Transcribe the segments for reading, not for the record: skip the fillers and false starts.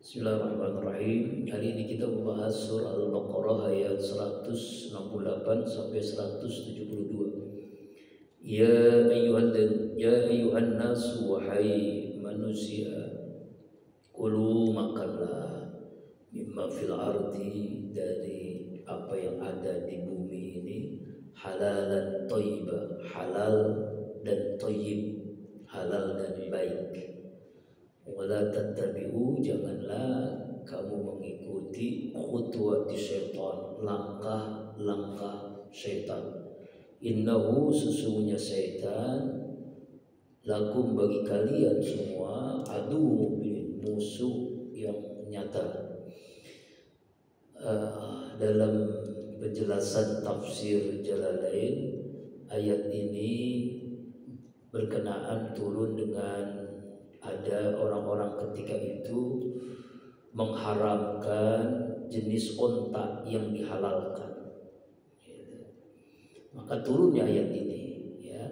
Bismillahirrahmanirrahim. Hari ini kita membahas surah Al-Baqarah ayat 168 sampai 172. Ya ayyuhan nas, wahai manusia, kulu makanlah mimma fil ardi, dari apa yang ada di bumi ini, halalan thayyiba, halal dan thayyib, halal dan baik. Wala tattabi'u, janganlah kamu mengikuti khutuwati syaitan, langkah-langkah syaitan. Innahu, sesungguhnya syaitan, lakum, bagi kalian semua, adu mubin, musuh yang nyata. Dalam penjelasan tafsir Jalalain, ayat ini berkenaan turun dengan ada orang-orang ketika itu mengharamkan jenis onta yang dihalalkan. Maka turunnya ayat ini, ya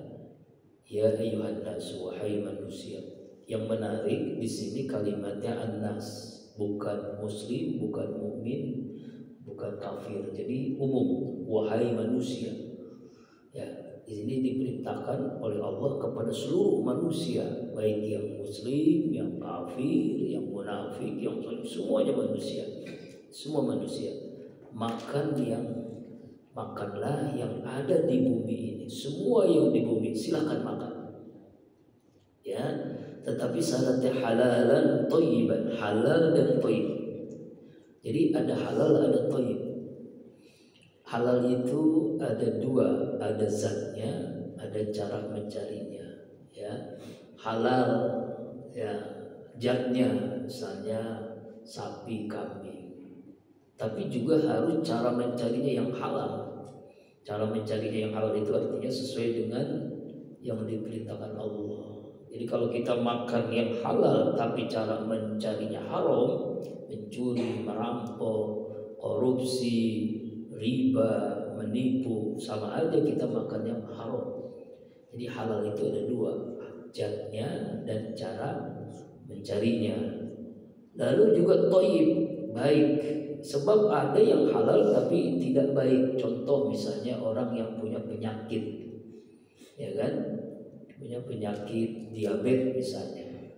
ayyuhan nas, wahai manusia. Yang menarik di sini kalimatnya an-nas, bukan muslim, bukan mukmin, bukan kafir. Jadi umum, wahai manusia. Ya, di sini diperintahkan oleh Allah kepada seluruh manusia, baik yang muslim, yang kafir, yang munafik, yang semuanya manusia, semua manusia. Makanlah yang ada di bumi ini, semua yang di bumi silakan makan. Ya, tetapi syaratnya halalan thayyiban, halal dan thayyib. Jadi ada halal, ada thayyib. Halal itu ada dua, ada zatnya, ada cara mencarinya. Ya, halal, ya, zatnya, misalnya sapi, kambing. Tapi juga harus cara mencarinya yang halal. Cara mencarinya yang halal itu artinya sesuai dengan yang diperintahkan Allah. Jadi kalau kita makan yang halal tapi cara mencarinya haram, mencuri, merampok, korupsi, riba, menipu, sama aja kita makan yang haram. Jadi halal itu ada dua, zatnya dan cara mencarinya. Lalu juga thayyib, baik. Sebab ada yang halal tapi tidak baik. Contoh misalnya orang yang punya penyakit, ya kan, punya penyakit diabetes misalnya,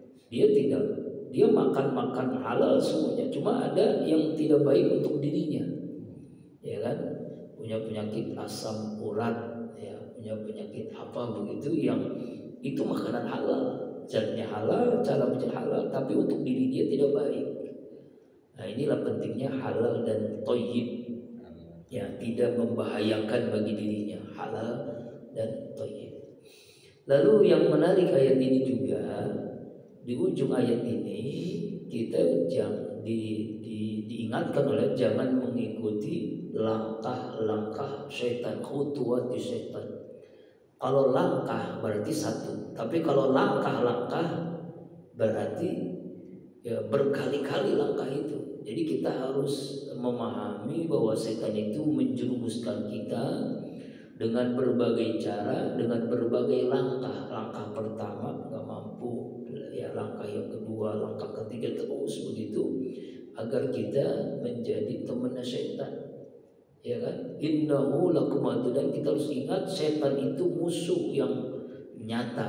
dia makan halal semuanya, cuma ada yang tidak baik untuk dirinya. Ya kan, punya penyakit asam urat, ya, punya penyakit apa begitu, yang itu makanan halal, zatnya halal, cara mencari halal, tapi untuk diri dia tidak baik. Nah, inilah pentingnya halal dan thayyib, ya, tidak membahayakan bagi dirinya, halal dan thayyib. Lalu yang menarik ayat ini juga, di ujung ayat ini kita diingatkan oleh jangan mengikuti langkah-langkah syaitan, khutuwati syaitan. Kalau langkah berarti satu, tapi kalau langkah-langkah berarti ya berkali-kali langkah itu. Jadi kita harus memahami bahwa setan itu menjerumuskan kita dengan berbagai cara, dengan berbagai langkah. Langkah pertama nggak mampu, ya langkah yang kedua, langkah ketiga, terus begitu, agar kita menjadi teman setan. Ya kan? Innahu lakum adu, dan kita harus ingat setan itu musuh yang nyata,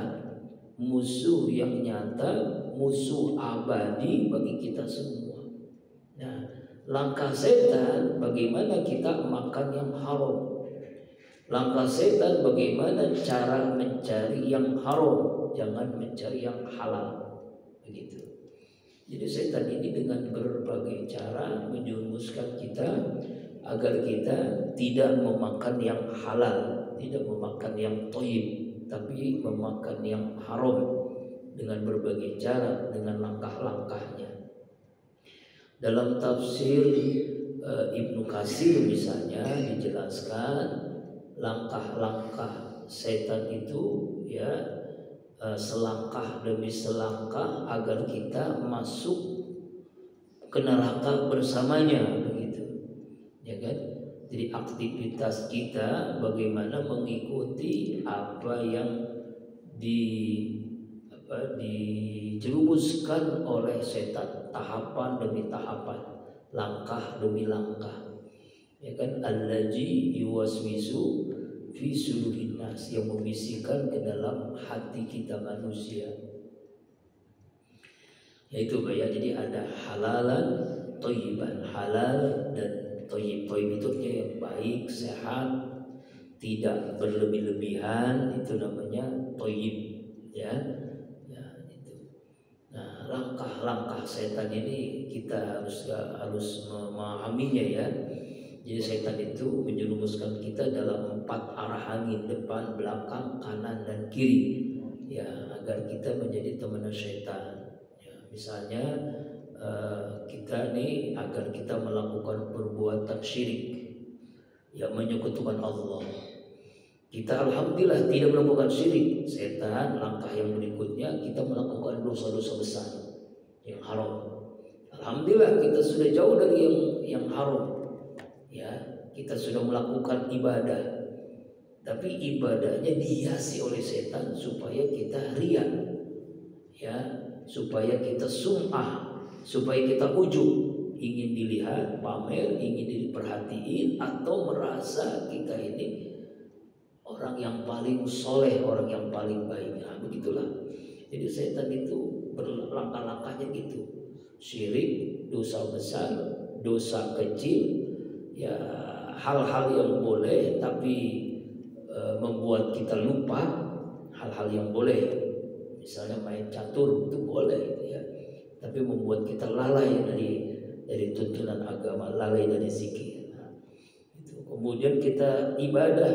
musuh yang nyata, musuh abadi bagi kita semua. Nah, langkah setan bagaimana kita makan yang haram. Langkah setan bagaimana cara mencari yang haram, jangan mencari yang halal. Begitu. Jadi setan ini dengan berbagai cara menjerumuskan kita agar kita tidak memakan yang halal, tidak memakan yang thayyib, tapi memakan yang haram dengan berbagai cara, dengan langkah-langkahnya. Dalam tafsir Ibnu Katsir misalnya dijelaskan langkah-langkah setan itu, ya, selangkah demi selangkah agar kita masuk ke neraka bersamanya, begitu. Ya kan? Jadi aktivitas kita bagaimana mengikuti apa yang dijerumuskan oleh setan tahapan demi tahapan, langkah demi langkah. Ya kan, allazi yuwaswisu fi sudurin nas, yang membisikkan ke dalam hati kita manusia. Yaitu ya, jadi ada halalan, thayyiban, halal dan thayyib. Thayyib itu yang baik, sehat, tidak berlebih-lebihan, itu namanya thayyib, ya. Ya, itu. Nah, langkah-langkah setan ini kita harus memahaminya, ya. Jadi setan itu menjerumuskan kita dalam 4 arah angin, depan, belakang, kanan dan kiri, ya, agar kita menjadi teman setan. Ya, misalnya kita nih agar kita melakukan perbuatan syirik, ya, menyekutukan Allah. Kita alhamdulillah tidak melakukan syirik. Setan langkah yang berikutnya kita melakukan dosa-dosa besar yang haram. Alhamdulillah kita sudah jauh dari yang haram. Ya, kita sudah melakukan ibadah, tapi ibadahnya dihiasi oleh setan supaya kita riya, ya, supaya kita sum'ah, supaya kita ujub, ingin dilihat, pamer, ingin diperhatiin, atau merasa kita ini orang yang paling soleh, orang yang paling baik. Nah, begitulah. Jadi setan itu berlangkah-langkahnya gitu. Syirik, dosa besar, dosa kecil, ya, hal-hal yang boleh tapi membuat kita lupa hal-hal yang boleh. Misalnya main catur itu boleh, ya, tapi membuat kita lalai dari tuntunan agama, lalai dari zikir. Nah, itu. Kemudian kita ibadah,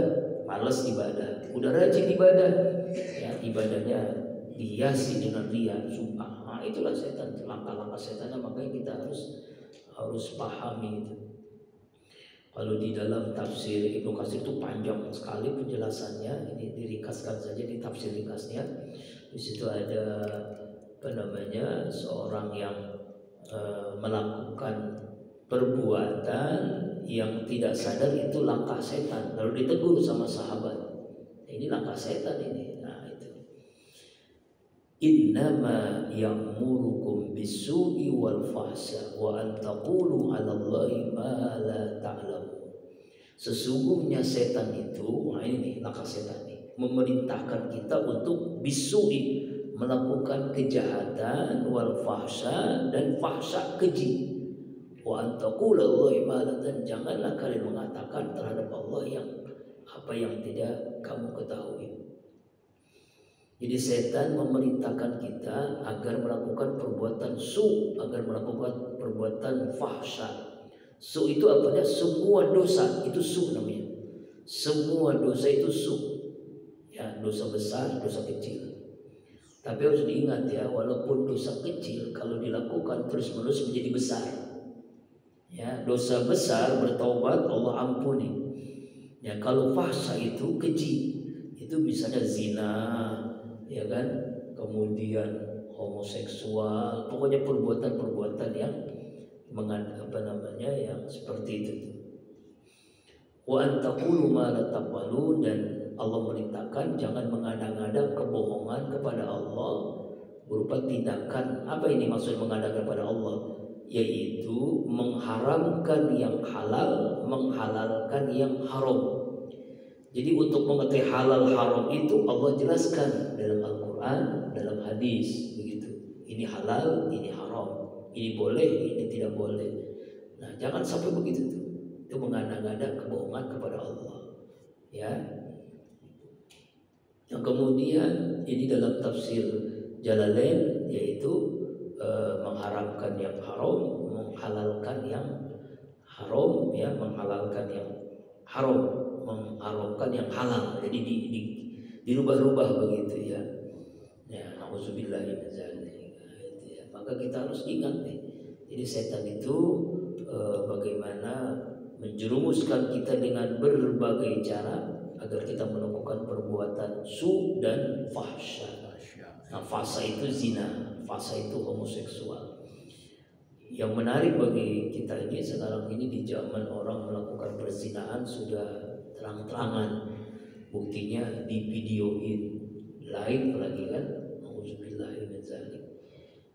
malas ibadah, udah rajin ibadah, ya, ibadahnya dihiasi dengan riya, sumpah. Nah, itulah setan, langkah-langkah setannya, makanya kita harus pahami itu. Kalau di dalam tafsir Ibnu Katsir itu panjang sekali penjelasannya, ini diringkaskan saja di tafsir ringkasnya. Di situ ada seorang yang melakukan perbuatan yang tidak sadar, itu langkah setan. Lalu ditegur sama sahabat, ini langkah setan ini. Nah, itu. Innama ya'murukum bisu'i wal fahsya wa an taqulu 'alallahi ma la ta'lamun. Sesungguhnya setan itu, nah ini langkah setan ini, memerintahkan kita untuk bisu'i, melakukan kejahatan, wal fahsya, dan fahsya, keji. Wa an taqulu 'alallahi ma la, dan janganlah kalian mengatakan terhadap Allah yang apa yang tidak kamu ketahui. Jadi setan memerintahkan kita agar melakukan perbuatan su, agar melakukan perbuatan fahsya. Su itu apa? Semua dosa itu su namanya. Semua dosa itu su. Ya, dosa besar, dosa kecil. Tapi harus diingat, ya, walaupun dosa kecil kalau dilakukan terus-menerus menjadi besar. Ya, dosa besar bertaubat Allah ampuni. Ya, kalau fahsya itu keji, itu misalnya zina, ya kan, kemudian homoseksual, pokoknya perbuatan-perbuatan yang yang seperti itu. Wa antaqulu ma la taqbalun, dan Allah merintahkan jangan mengada-ngada kebohongan kepada Allah berupa tindakan. Apa ini maksud mengada kepada Allah? Yaitu mengharamkan yang halal, menghalalkan yang haram. Jadi untuk mengetahui halal haram itu Allah jelaskan dalam Al-Quran, dalam hadis, begitu. Ini halal, ini haram, ini boleh, ini tidak boleh. Nah, jangan sampai begitu tuh. Itu mengada-ngada kebohongan kepada Allah. Ya. Yang kemudian ini dalam tafsir Jalalain, yaitu mengharamkan yang haram, menghalalkan yang haram, ya, menghalalkan yang haram, mengharamkan yang halal. Jadi dirubah-rubah begitu, ya. Ya, nauzubillah min dzalik. Ya, maka kita harus ingat nih. Jadi setan itu bagaimana menjerumuskan kita dengan berbagai cara agar kita melakukan perbuatan su dan fahsya. Nah, fahsya itu zina, fahsya itu homoseksual. Yang menarik bagi kita ini sekarang ini, di zaman orang melakukan perzinahan sudah terang-terangan, buktinya di videoin live lagi kan, nauzubillah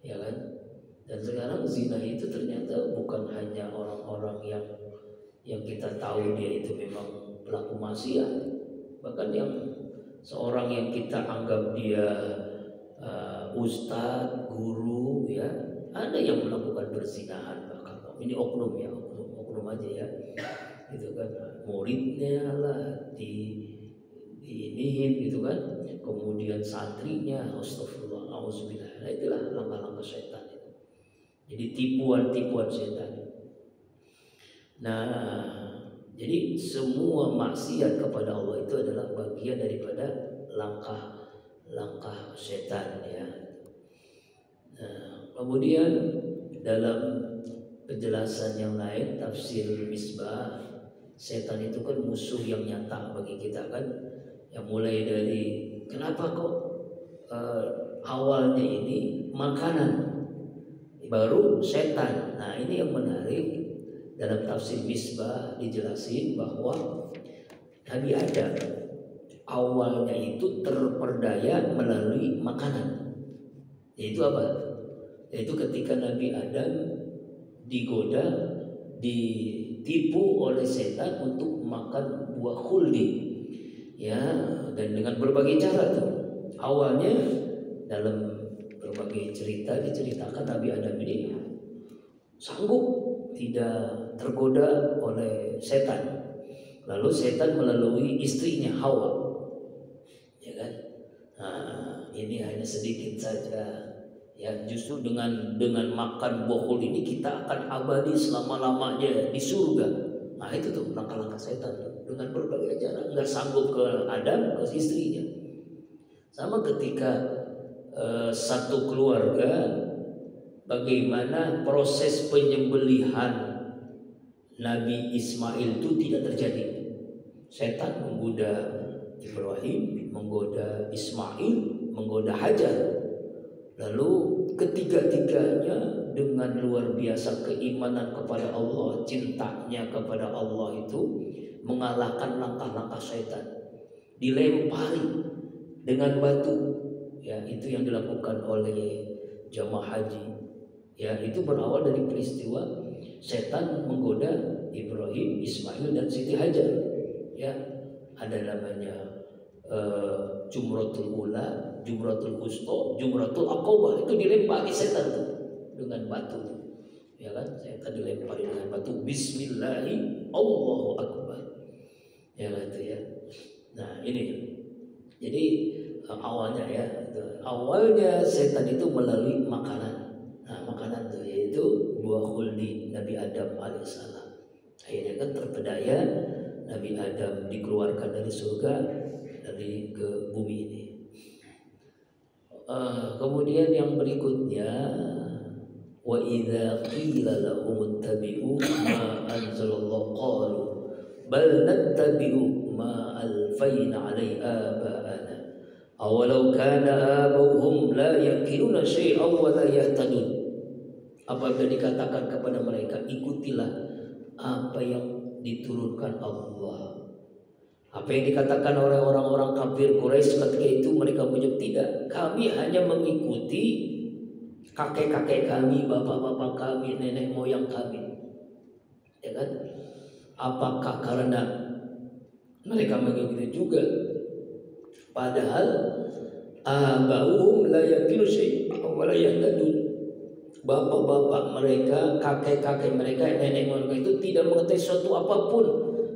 ya kan? Dan sekarang zina itu ternyata bukan hanya orang-orang yang kita tahu dia itu memang pelaku maksiat, bahkan yang seorang yang kita anggap dia ustadz, guru, ya, ada yang melakukan perzinahan bahkan. Ini oknum ya, oknum aja ya, gitu kan, muridnya lah diiniin gitu kan, kemudian santrinya, astagfirullah, auzubillah. Nah, itulah langkah-langkah setan itu. Jadi tipuan-tipuan setan. Nah, jadi semua maksiat kepada Allah itu adalah bagian daripada langkah setan ya. Nah, kemudian dalam penjelasan yang lain, tafsir Misbah, setan itu kan musuh yang nyata bagi kita kan. Yang mulai dari kenapa kok awalnya ini makanan, baru setan. Nah, ini yang menarik. Dalam tafsir Misbah dijelasin bahwa Nabi Adam awalnya itu terperdaya melalui makanan. Yaitu apa? Yaitu ketika Nabi Adam digoda, ditipu oleh setan untuk makan buah khuldi, ya, dan dengan berbagai cara tuh. Awalnya dalam berbagai cerita diceritakan Nabi Adam ini sanggup tidak tergoda oleh setan. Lalu setan melalui istrinya Hawa, ya kan? Nah, ini hanya sedikit saja. Ya, justru dengan makan buah khuldi ini kita akan abadi selama-lamanya di surga. Nah, itu tuh langkah-langkah setan tuh. Dengan berbagai cara, nggak sanggup ke Adam, ke istrinya. Sama ketika satu keluarga, bagaimana proses penyembelihan Nabi Ismail itu tidak terjadi. Setan menggoda Ibrahim, menggoda Ismail, menggoda Hajar. Lalu ketiga-tiganya dengan luar biasa keimanan kepada Allah, cintanya kepada Allah itu mengalahkan langkah-langkah setan. Dilempari dengan batu. Ya, itu yang dilakukan oleh jamaah haji. Ya, itu berawal dari peristiwa setan menggoda Ibrahim, Ismail, dan Siti Hajar. Ya, ada namanya Jumratul Ula, Jumratul Wusta, Jumratul Aqabah. Itu dilempari setan tuh dengan batu, ya kan? Setan dilempari dengan batu. Bismillahi, Allahu Akbar. Ya itu ya. Nah, ini. Jadi awalnya ya, awalnya setan itu melalui makanan. Nah, makanan itu yaitu buah khuldi Nabi Adam alaihissalam. Akhirnya kan terpedaya Nabi Adam dikeluarkan dari surga, dari ke bumi ini. Kemudian yang berikutnya, wa idza qila lahum ittabi'u ma anzalallahu qalu bal nattabi'u ma alfayna 'alaihi aba'ana awalau kana abauhum la yaqiluna syai'an wa la yahtadun. Apabila dikatakan kepada mereka, ikutilah apa yang diturunkan Allah. Apa yang dikatakan oleh orang-orang kafir Quraisy ketika itu, mereka menjawab, tidak, kami hanya mengikuti kakek-kakek kami, bapak-bapak kami, nenek moyang kami. Ya kan? Apakah karena mereka mengikuti juga? Padahal abauhum la yaqilu syai'an wa la yahtadun. Bapak-bapak mereka, kakek-kakek mereka, nenek moyang mereka itu tidak mengetahui sesuatu apapun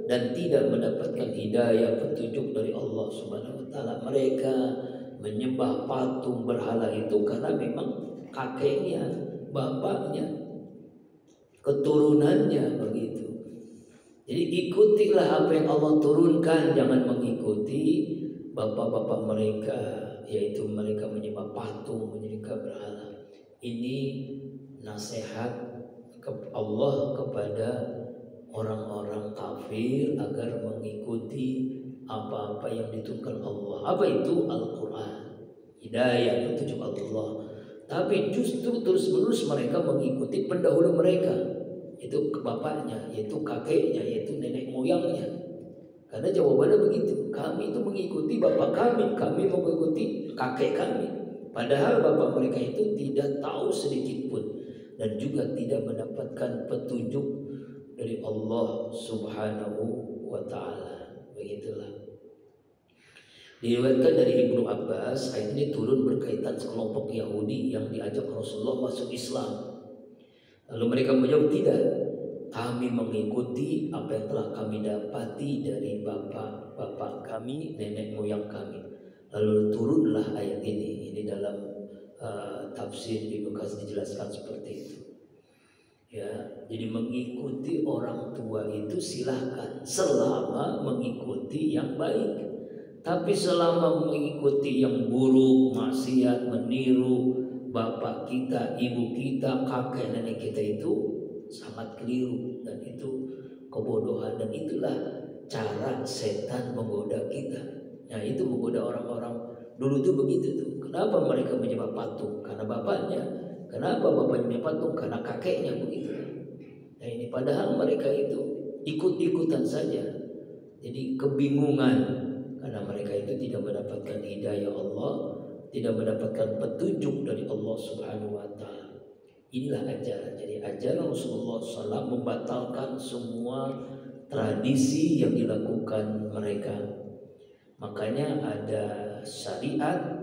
dan tidak mendapatkan hidayah petunjuk dari Allah Subhanahu wa taala. Mereka menyembah patung berhala itu karena memang kakeknya, bapaknya, keturunannya begitu. Jadi ikutilah apa yang Allah turunkan, jangan mengikuti bapak-bapak mereka, yaitu mereka menyembah patung, menyembah berhala. Ini nasihat Allah kepada orang-orang kafir agar mengikuti apa-apa yang diturunkan Allah. Apa itu? Al-Quran, hidayah, petunjuk Allah. Tapi justru terus-menerus mereka mengikuti pendahulu mereka, itu bapaknya, yaitu kakeknya, yaitu nenek moyangnya. Karena jawabannya begitu, kami itu mengikuti bapak kami, kami mengikuti kakek kami. Padahal bapak mereka itu tidak tahu sedikit pun dan juga tidak mendapatkan petunjuk dari Allah Subhanahu wa taala. Begitulah. Diriwayatkan dari Ibnu Abbas, ayat ini turun berkaitan sekelompok Yahudi yang diajak Rasulullah masuk Islam. Lalu mereka menjawab, tidak, kami mengikuti apa yang telah kami dapati dari bapak-bapak kami, nenek moyang kami. Lalu turunlah ayat ini. Ini dalam tafsir Ibnu Katsir dijelaskan seperti itu. Ya, jadi mengikuti orang tua itu silahkan selama mengikuti yang baik. Tapi selama mengikuti yang buruk, maksiat, meniru bapak kita, ibu kita, kakek nenek kita itu sangat keliru dan itu kebodohan, dan itulah cara setan menggoda kita. Nah, itu menggoda orang-orang dulu tuh begitu tuh. Kenapa mereka menyembah patung? Karena bapaknya. Kenapa bapaknya menyembah patung? Karena kakeknya begitu. Nah, ini padahal mereka itu ikut-ikutan saja. Jadi kebingungan karena mereka itu tidak mendapatkan hidayah Allah, tidak mendapatkan petunjuk dari Allah Subhanahu wa taala. Inilah ajaran. Jadi ajaran Rasulullah SAW membatalkan semua tradisi yang dilakukan mereka. Makanya ada syariat